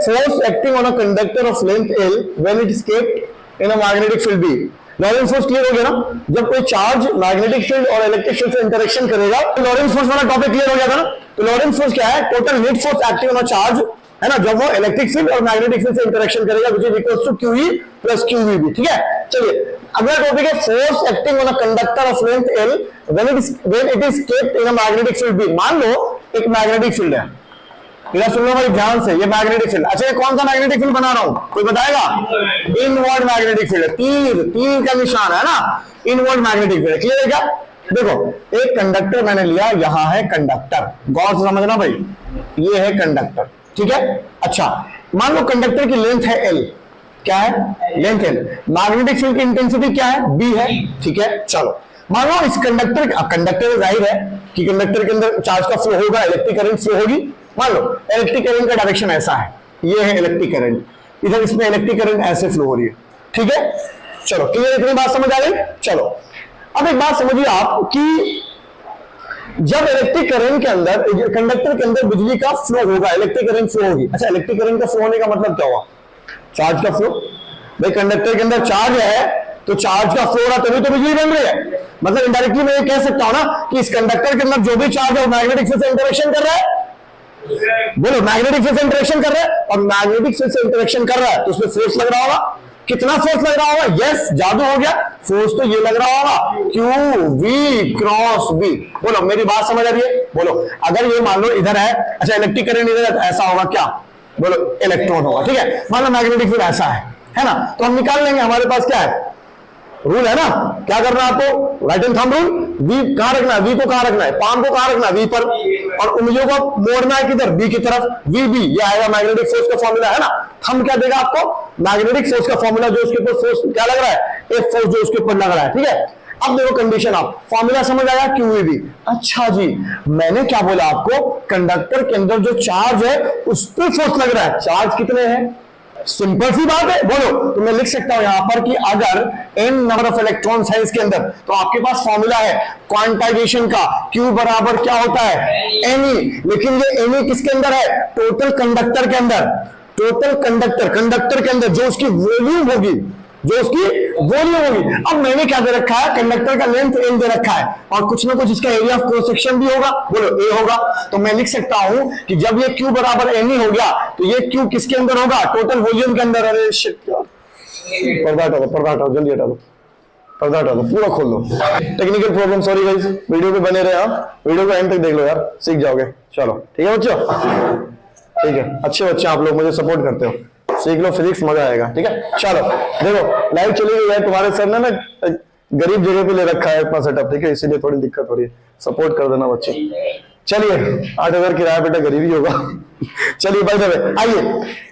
force acting on a conductor of length L when it is kept in a magnetic field B. Lorentz force clear हो गया ना? जब कोई charge magnetic field और electric field से interaction करेगा तो लॉरेंस फोर्स वाला टॉपिक क्लियर हो गया था ना? तो लॉरेंस फोर्स क्या है? Total net force acting on a charge, है ना, जब वो इलेक्ट्रिक फील्ड और मैग्नेटिक फील्ड से इंटरेक्शन करेगा, which is equals to QE plus QVB। ठीक है, चलिए अगला टॉपिक है force acting on a conductor of length L when it is kept in a magnetic field B। मान लो एक मैग्नेटिक फील्ड है, इधर सुन लो भाई ध्यान से, ये मैग्नेटिक फील्ड। अच्छा, ये कौन सा मैग्नेटिक फील्ड बना रहा हूं, कोई बताएगा? इनवर्ड मैग्नेटिक फील्ड, तीर का निशान है ना, इनवर्ड मैग्नेटिक फील्ड। क्लियर है क्या? देखो एक कंडक्टर मैंने लिया, यहां है कंडक्टर, गौर से समझना भाई, ये है कंडक्टर। ठीक है, अच्छा मान लो कंडक्टर की लेंथ है L, क्या है? Length L। मैग्नेटिक फील्ड की इंटेंसिटी क्या है? B है। ठीक है, चलो मान लो इस कंडक्टर जाहिर है कि कंडक्टर के अंदर चार्ज का फ्लो होगा, इलेक्ट्रिक करंट फ्लो होगी। मान लो इलेक्ट्रिक करंट का डायरेक्शन ऐसा है, ये है इलेक्ट्रिक करंट, इधर इसमें इलेक्ट्रिक करंट ऐसे फ्लो हो रही है। ठीक है, चलो क्लियर, इतनी बात समझ आ गई? चलो अब एक बात समझिए आप कि जब इलेक्ट्रिक करंट के अंदर, कंडक्टर के अंदर बिजली का फ्लो होगा, इलेक्ट्रिक करंट फ्लो होगी। अच्छा, इलेक्ट्रिक करंट का फ्लो होने का मतलब क्या हुआ? चार्ज का फ्लो। भाई कंडक्टर के अंदर चार्ज है तो चार्ज का फ्लो रहा तभी तो बिजली बन रही है। मतलब इनडायरेक्टली मैं ये कह सकता हूं ना कि इस कंडक्टर के अंदर जो भी चार्ज है वो मैग्नेटिक फील्ड से इंटरेक्शन कर रहा है। बोलो, मैग्नेटिक फील्ड से इंटरेक्शन कर रहा है, और मैग्नेटिक फील्ड से इंटरेक्शन कर रहा है तो उसमें फोर्स लग रहा होगा। कितना फोर्स लग रहा होगा? यस, जादू हो गया, फोर्स तो ये लग रहा होगा QV क्रॉस B। बोलो मेरी बात समझ आ रही है? बोलो अगर ये मान लो इधर है, अच्छा इलेक्ट्रिक करंट इधर है, ऐसा होगा क्या? बोलो इलेक्ट्रॉन होगा। ठीक है, मान लो मैग्नेटिक फील्ड ऐसा है ना, तो हम निकाल लेंगे, हमारे पास क्या है? रूल है ना, क्या करना है आपको? Right and thumb rule. V कहां रखना है? V को कहां रखना है? पाम को कहां रखना है? V पर, और उंगलियों को मोड़ना है किधर? B की तरफ। VB ये आएगा मैग्नेटिक फोर्स का फॉर्मूला, है ना। थंब क्या देगा आपको? मैग्नेटिक फोर्स का फॉर्मूला, जो उसके ऊपर फोर्स क्या लग रहा है? F फोर्स जो उसके ऊपर लग रहा है। ठीक है, अब देखो कंडीशन, आप फॉर्मूला समझ आया? QEB। अच्छा जी, मैंने क्या बोला आपको? कंडक्टर के अंदर जो चार्ज है उस पर फोर्स लग रहा है। चार्ज कितने हैं? सिंपल सी बात है। बोलो, तो मैं लिख सकता हूं यहां पर कि अगर n नंबर ऑफ इलेक्ट्रॉन्स है इसके अंदर, तो आपके पास फॉर्मूला है क्वांटाइजेशन का, Q बराबर क्या होता है? Ne। लेकिन ये Ne किसके अंदर है? टोटल कंडक्टर के अंदर। टोटल कंडक्टर के अंदर जो उसकी वॉल्यूम होगी, अब मैंने क्या दे रखा है? कंडक्टर का लेंथ L दे रखा है, और कुछ ना कुछ इसका एरिया ऑफ क्रॉस सेक्शन भी होगा। बोलो A होगा। तो मैं लिख सकता हूं कि जब ये Q बराबर Ne हो गया तो ये Q किसके अंदर होगा? टोटल वॉल्यूम के अंदर। अरे शिट, पर्दा हटाओ, जल्दी हटा दो, पर्दा हटा दो, पूरा खोल लो। Technical problem, sorry guys, video पे बने रहे, वीडियो को एंड तक देख लो यार, सीख जाओगे। चलो ठीक है बच्चों, ठीक है, अच्छे बच्चे आप लोग, मुझे सपोर्ट करते हो, सीख लो फिजिक्स, मजा आएगा। ठीक है, चलो देखो लाइव चली गई है, तुम्हारे सर ने ना गरीब जगह पे ले रखा है अपना सेटअप, ठीक है, इसीलिए थोड़ी दिक्कत हो रही है, सपोर्ट कर देना बच्चे। चलिए 8,000 किराया बेटा गरीबी होगा। चलिए बाय द वे आइए,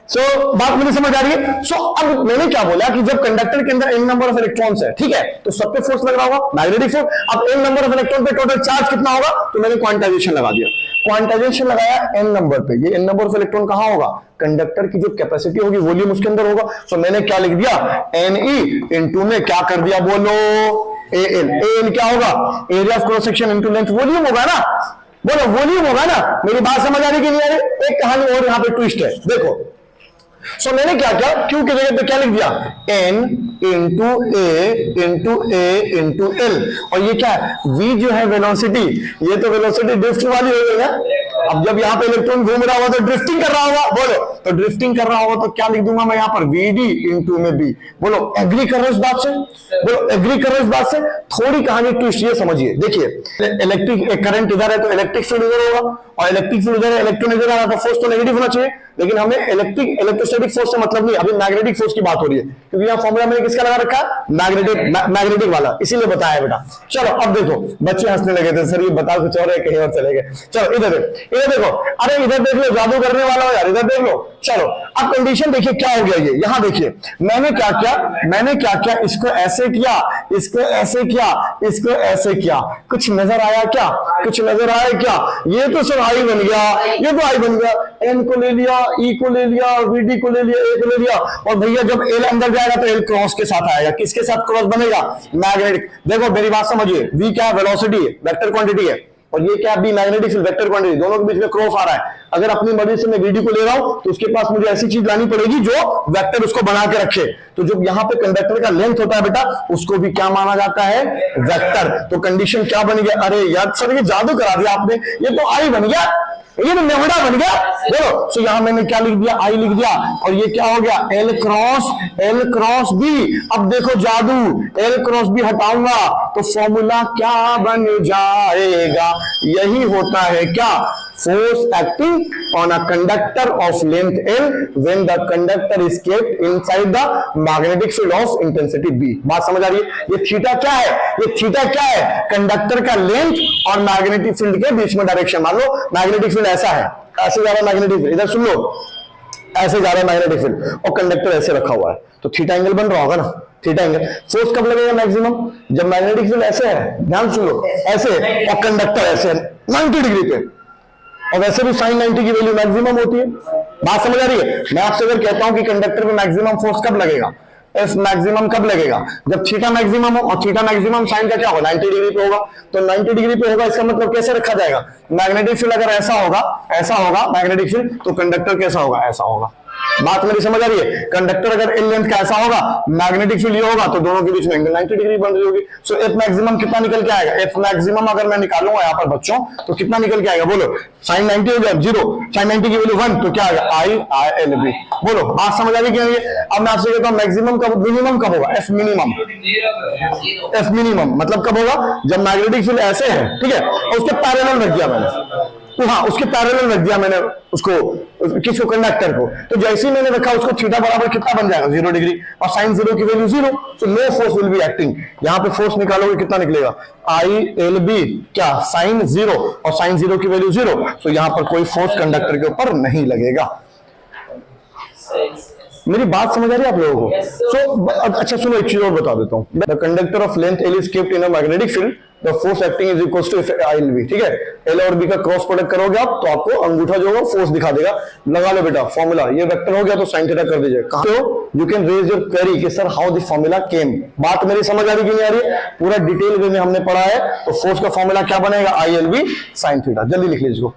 सो बात मुझे समझ आ रही है। सो अब मैंने क्या बोला कि जब कंडक्टर के अंदर n नंबर ऑफ इलेक्ट्रॉन्स है, ठीक है, तो सब पे फोर्स लग रहा होगा, मैग्नेटिक फोर्स। अब n नंबर ऑफ इलेक्ट्रॉन पे टोटल चार्ज कितना होगा? तो मैंने क्वांटाइजेशन लगा दिया, क्वांटाइजेशन लगाया n नंबर पे। ये n नंबर ऑफ इलेक्ट्रॉन कहां होगा? कंडक्टर की जो कैपेसिटी होगी, वॉल्यूम, उसके अंदर होगा। सो मैंने क्या लिख दिया? Ne इनटू में क्या कर दिया? बोलो Al क्या होगा? Area of cross section into length, volume होगा ना। बोलो वॉल्यूम होगा ना। मेरी बात समझ आ रही कि नहीं आ रही? एक कहानी और यहाँ पे ट्विस्ट है, देखो। सो मैंने क्या किया? Q की जगह पे क्या लिख दिया? N into A into L, और ये क्या है? V जो है वेलोसिटी, ये तो वेलोसिटी ड्रिफ्ट वाली हो गई ना। अब जब यहाँ पे इलेक्ट्रॉन घूम रहा होगा तो ड्रिफ्टिंग कर रहा होगा। बोलो, तो ड्रिफ्टिंग कर रहा होगा तो क्या लिख दूंगा मैं यहाँ पर? VD इंटू में B। बोलो एग्री कर रहे हो इस बात से? बोलो एग्री कर रहे हो इस बात से? थोड़ी कहानी ट्विस्ट ये समझिए, देखिए इलेक्ट्रिक करंट इधर है तो इलेक्ट्रिक फील्ड इधर होगा, और इलेक्ट्रिक फील्ड इधर है, इलेक्ट्रॉन इधर आ रहा था, फोर्स तो नेगेटिव होना चाहिए। लेकिन हमें इलेक्ट्रोस्टैटिक फोर्स से मतलब नहीं, अभी मैग्नेटिक फोर्स की बात हो रही है, क्योंकि यहाँ फॉर्मूला मैंने किसका लगा रखा है? मैग्नेटिक वाला, इसीलिए बताया बेटा। चलो अब देखो, बच्चे हंसने लगे थे, सर ये बता कुछ और है, कहीं और चले गए। चलो इधर देखो, अरे इधर देख लो, जादू करने वाला हो यार, इधर देख लो। चलो अब कंडीशन देखिए क्या हो गया। ये यहाँ देखिए मैंने क्या किया? इसको ऐसे किया, इसको ऐसे किया, इसको ऐसे किया। कुछ नजर आया क्या? कुछ नजर आया क्या? ये तो सर आई बन गया, ये तो आई बन गया। एन को ले लिया, ई को ले लिया, VD को ले लिया, ए को ले लिया, और भैया जब एल अंदर जाएगा तो एल क्रॉस के साथ आएगा। किसके साथ क्रॉस बनेगा? मैग्नेटिक। देखो मेरी बात समझिए, V क्या है? वेलोसिटी है, वेक्टर क्वांटिटी है, और ये क्या B magnetic field vector quantity, दोनों के बीच में क्रॉस आ रहा है। अगर अपनी मर्जी से मैं वीडी को ले रहा हूं तो उसके पास मुझे ऐसी चीज लानी पड़ेगी जो वेक्टर उसको बना के रखे। तो जो यहाँ पे कंडक्टर का लेंथ होता है बेटा, उसको भी क्या माना जाता है, वेक्टर। तो कंडीशन क्या बन गया, अरे यार सर ये जादू करा दिया आपने, ये तो आई बन गया, ये तो नेवड़ा बन गया। देखो तो यहां मैंने क्या लिख दिया, आई लिख दिया, और ये क्या हो गया, एल क्रॉस बी। अब देखो जादू, एल क्रॉस बी हटाऊंगा तो फॉर्मूला क्या बन जाएगा, यही होता है क्या, force acting on a conductor of length L when the conductor is kept inside the magnetic field of intensity B. बात समझ आ रही है। ये थीटा क्या है, ये थीटा क्या है, कंडक्टर का लेंथ और मैग्नेटिक फील्ड के बीच में डायरेक्शन। मान लो मैग्नेटिक फील्ड ऐसा है, ऐसे जा रहा है मैग्नेटिक फील्ड, इधर सुन लो, ऐसे जा रहा है मैग्नेटिक फील्ड और कंडक्टर ऐसे रखा हुआ है, तो थीटा एंगल बन रहा होगा ना, थीटा एंगल। फोर्स कब लगेगा मैक्सिमम, जब मैग्नेटिक फील्ड ऐसे है, ध्यान सुन लो, ऐसे और कंडक्टर ऐसे 90 डिग्री पे, और वैसे भी sin 90 की वैल्यू मैक्सिमम होती है। बात समझ आ रही है। मैं आपसे अगर कहता हूं कि कंडक्टर पे मैक्सिमम फोर्स कब लगेगा, एफ मैक्सिमम कब लगेगा, जब थीटा मैक्सिमम हो, और थीटा मैक्सिमम साइन का क्या होगा, 90 डिग्री पे होगा। तो 90 डिग्री पे होगा, इसका मतलब कैसे रखा जाएगा, मैग्नेटिक फील्ड अगर ऐसा होगा मैग्नेटिक फील्ड, तो कंडक्टर कैसा होगा, ऐसा होगा। बात मेरी समझ आ रही है। कंडक्टर अगर एल लेंथ का ऐसा होगा, मैग्नेटिक फील्ड ये होगा, तो दोनों के बीच में एंगल 90 डिग्री बन रही होगी। सो एफ मैक्सिमम कितना निकल के आएगा, एफ मैक्सिमम अगर मैं निकालूंगा यहाँ पर बच्चों, तो कितना निकल के आएगा, बोलो, sin 90 हो गया 0, sin 90 की वैल्यू 1, तो क्या आएगा, आई एल बी। बोलो बात समझ आ रही है। अब मैं आपसे कहता हूँ मैक्सिमम कब, मिनिमम कब होगा, एफ मिनिमम, एफ मिनिमम मतलब कब होगा, जब मैग्नेटिक फील्ड ऐसे है, ठीक है, और उसके पैरेलल रख दिया मैंने, तो हाँ उसके पैरेलल रख दिया मैंने उसको, किसको, कंडक्टर को। तो जैसे ही मैंने रखा उसको थीटा बराबर कितना बन जाएगा, 0 डिग्री, और साइन 0 की वैल्यू 0, तो no force will be acting. यहां पे फोर्स निकालोगे कितना निकलेगा, आई एल बी क्या, साइन 0, और साइन 0 की वैल्यू 0, तो यहां पर कोई फोर्स कंडक्टर के ऊपर नहीं लगेगा। मेरी बात समझ आ रही है आप लोगों को। सो अच्छा सुनो, एक चीज और बता देता हूँ। The conductor of length L is kept in a magnetic field, the force acting is equal to I L B. ठीक है, एल और बी का क्रॉस प्रोडक्ट करोगे आप, तो आपको अंगूठा जो होगा फोर्स दिखा देगा। लगा लो बेटा फॉर्मूला, ये वेक्टर हो गया तो साइन थीटा कर दीजिए। कहां हो, you can raise your query कि sir how this formula came. बात मेरी समझ आ रही कि नहीं आ रही है, पूरा डिटेल वे में हमने पढ़ा है। तो फोर्स का फॉर्मूला क्या बनेगा, I L B sine theta. जल्दी लिख लीजिए इसको।